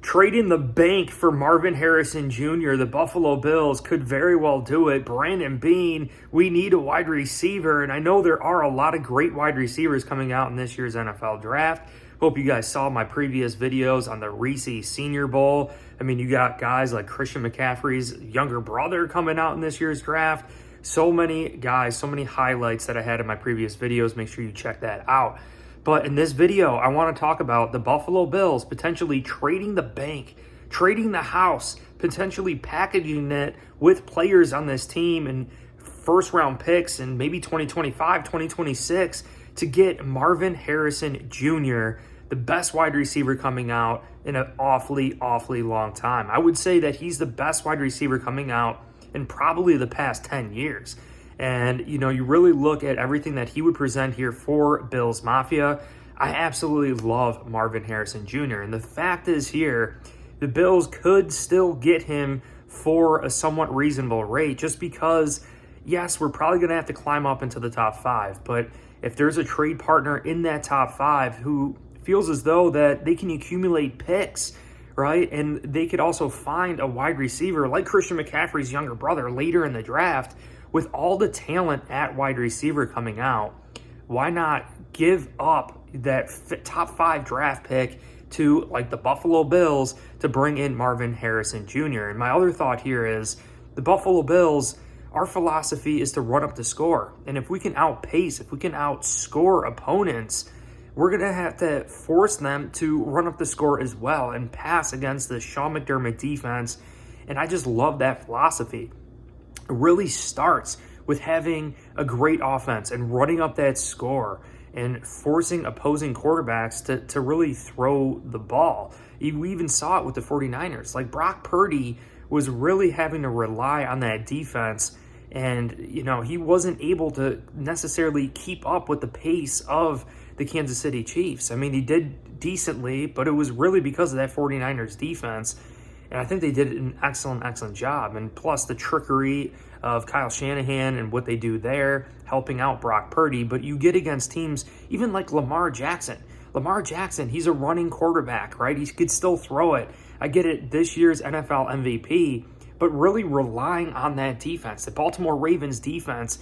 Trading the bank for Marvin Harrison Jr., the Buffalo Bills could very well do it. Brandon Beane, we need a wide receiver, and I know there are a lot of great wide receivers coming out in this year's NFL draft. Hope you guys saw my previous videos on the Reese Senior Bowl. I mean, you got guys like Christian McCaffrey's younger brother coming out in this year's draft. So many guys, so many highlights that I had in my previous videos. Make sure you check that out. But in this video, I want to talk about the Buffalo Bills potentially trading the bank, trading the house, potentially packaging it with players on this team and first-round picks and maybe 2025, 2026 to get Marvin Harrison Jr., the best wide receiver coming out in an awfully long time. I would say that he's the best wide receiver coming out in probably the past 10 years. And, you know, you really look at everything that he would present here for Bills Mafia. I absolutely love Marvin Harrison Jr. And the fact is here, the Bills could still get him for a somewhat reasonable rate just because, yes, we're probably going to have to climb up into the top 5. But if there's a trade partner in that top 5 who feels as though that they can accumulate picks, right, and they could also find a wide receiver like Christian McCaffrey's younger brother later in the draft, with all the talent at wide receiver coming out, why not give up that top 5 draft pick to like the Buffalo Bills to bring in Marvin Harrison Jr.? And my other thought here is the Buffalo Bills, our philosophy is to run up the score. And if we can outpace, if we can outscore opponents, we're going to have to force them to run up the score as well and pass against the Sean McDermott defense. And I just love that philosophy. It really starts with having a great offense and running up that score and forcing opposing quarterbacks to really throw the ball. We even saw it with the 49ers. Like Brock Purdy was really having to rely on that defense, and you know, he wasn't able to necessarily keep up with the pace of the Kansas City Chiefs. I mean, he did decently, but it was really because of that 49ers defense. And I think they did an excellent job. And plus the trickery of Kyle Shanahan and what they do there, helping out Brock Purdy. But you get against teams even like Lamar Jackson. Lamar Jackson, he's a running quarterback, right? He could still throw it. I get it, this year's NFL MVP, but really relying on that defense. The Baltimore Ravens defense,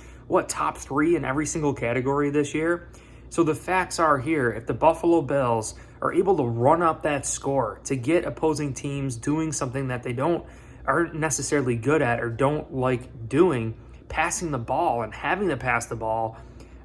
top 3 in every single category this year? So the facts are here, if the Buffalo Bills are able to run up that score to get opposing teams doing something that they aren't necessarily good at or don't like doing, passing the ball and having to pass the ball,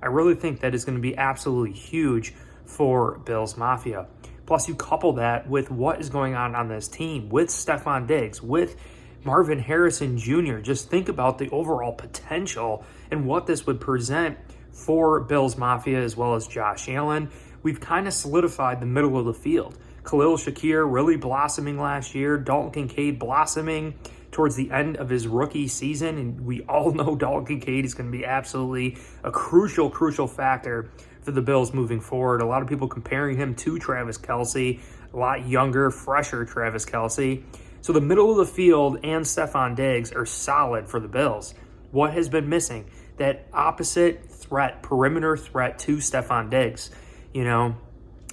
I really think that is going to be absolutely huge for Bills Mafia. Plus, you couple that with what is going on this team, with Stefon Diggs, with Marvin Harrison Jr. Just think about the overall potential and what this would present for Bills Mafia as well as Josh Allen. We've kind of solidified the middle of the field. Khalil Shakir really blossoming last year. Dalton Kincaid blossoming towards the end of his rookie season. And we all know Dalton Kincaid is going to be absolutely a crucial factor for the Bills moving forward. A lot of people comparing him to Travis Kelce, a lot younger, fresher Travis Kelce. So the middle of the field and Stefon Diggs are solid for the Bills. What has been missing? That opposite threat, perimeter threat to Stefon Diggs, you know.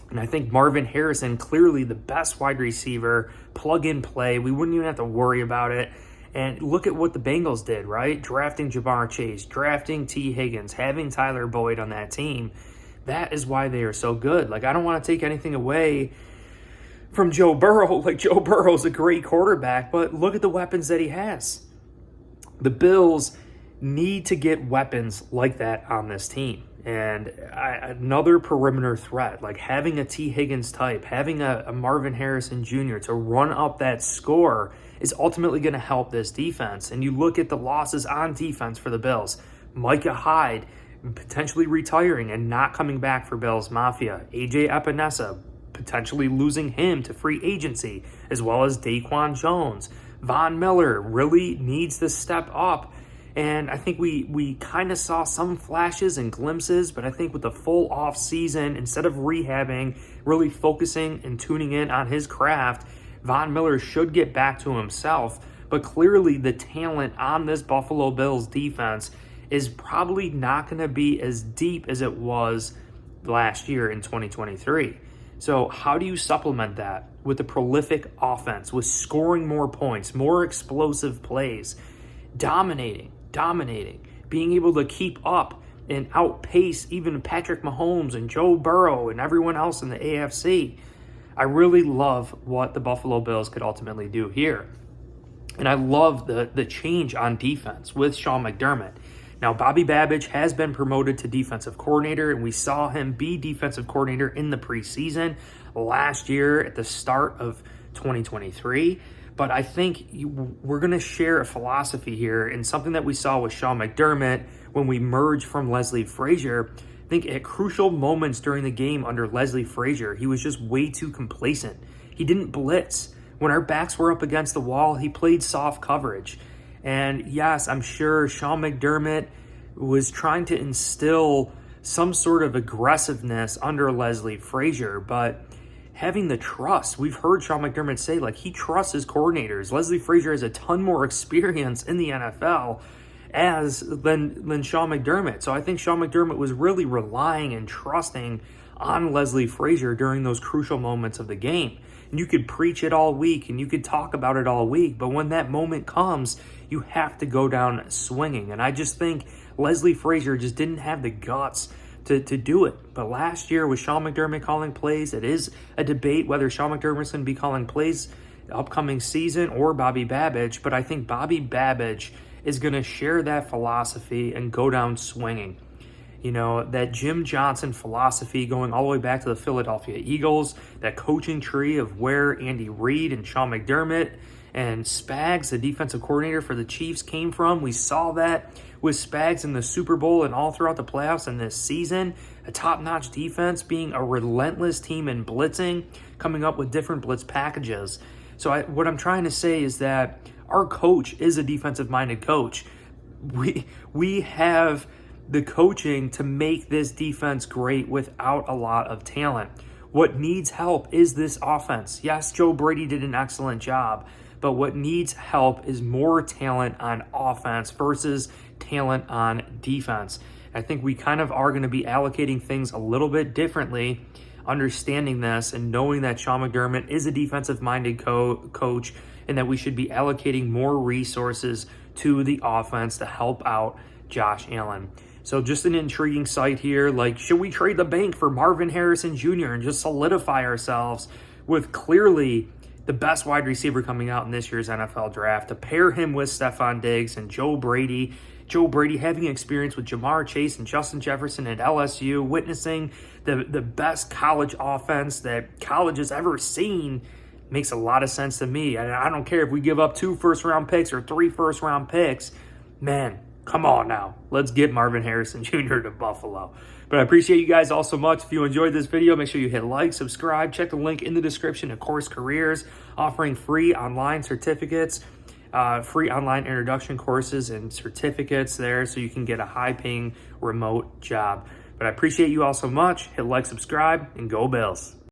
And I think Marvin Harrison, clearly the best wide receiver, plug and play. We wouldn't even have to worry about it. And look at what the Bengals did, right? Drafting Jamar Chase, drafting T. Higgins, having Tyler Boyd on that team. That is why they are so good. Like, I don't want to take anything away from Joe Burrow. Like, Joe Burrow's a great quarterback, but look at the weapons that he has. The Bills need to get weapons like that on this team. And another perimeter threat, like having a T. Higgins type, having a Marvin Harrison Jr. to run up that score is ultimately going to help this defense. And you look at the losses on defense for the Bills. Micah Hyde potentially retiring and not coming back for Bills Mafia. AJ Epinesa potentially losing him to free agency, as well as Daquan Jones. Von Miller really needs to step up. And I think we kind of saw some flashes and glimpses, but I think with the full off season, instead of rehabbing, really focusing and tuning in on his craft, Von Miller should get back to himself. But clearly the talent on this Buffalo Bills defense is probably not going to be as deep as it was last year in 2023. So how do you supplement that with a prolific offense, with scoring more points, more explosive plays, dominating, being able to keep up and outpace even Patrick Mahomes and Joe Burrow and everyone else in the AFC? I really love what the Buffalo Bills could ultimately do here. And I love the change on defense with Sean McDermott. Now, Bobby Babbage has been promoted to defensive coordinator, and we saw him be defensive coordinator in the preseason last year at the start of 2023. But I think we're going to share a philosophy here, and something that we saw with Sean McDermott when we merged from Leslie Frazier. I think at crucial moments during the game under Leslie Frazier, he was just way too complacent. He didn't blitz. When our backs were up against the wall, he played soft coverage. And yes, I'm sure Sean McDermott was trying to instill some sort of aggressiveness under Leslie Frazier, but having the trust, we've heard Sean McDermott say, like, he trusts his coordinators. Leslie Frazier has a ton more experience in the NFL than Sean McDermott. So I think Sean McDermott was really relying and trusting on Leslie Frazier during those crucial moments of the game. And you could preach it all week and you could talk about it all week, but when that moment comes, you have to go down swinging. And I just think Leslie Frazier just didn't have the guts to do it. But last year with Sean McDermott calling plays, it is a debate whether Sean McDermott's going to be calling plays the upcoming season or Bobby Babbage. But I think Bobby Babbage is going to share that philosophy and go down swinging. You know, that Jim Johnson philosophy going all the way back to the Philadelphia Eagles, that coaching tree of where Andy Reid and Sean McDermott and Spags, the defensive coordinator for the Chiefs, came from. We saw that with Spags in the Super Bowl and all throughout the playoffs and this season. A top-notch defense, being a relentless team in blitzing, coming up with different blitz packages. So what I'm trying to say is that our coach is a defensive-minded coach. We have the coaching to make this defense great without a lot of talent. What needs help is this offense. Yes, Joe Brady did an excellent job, but what needs help is more talent on offense versus talent on defense. I think we kind of are going to be allocating things a little bit differently, understanding this and knowing that Sean McDermott is a defensive-minded coach and that we should be allocating more resources to the offense to help out Josh Allen. So just an intriguing sight here. Like, should we trade the bank for Marvin Harrison Jr. and just solidify ourselves with clearly the best wide receiver coming out in this year's NFL draft, to pair him with Stephon Diggs and Joe Brady? Joe Brady having experience with Jamar Chase and Justin Jefferson at LSU, witnessing the best college offense that college has ever seen, makes a lot of sense to me. I don't care if we give up 2 first-round picks or 3 first-round picks. Man, come on now. Let's get Marvin Harrison Jr. to Buffalo. But I appreciate you guys all so much. If you enjoyed this video, make sure you hit like, subscribe, check the link in the description of Course Careers, offering free online certificates, free online introduction courses and certificates there so you can get a high-paying remote job. But I appreciate you all so much. Hit like, subscribe, and go Bills.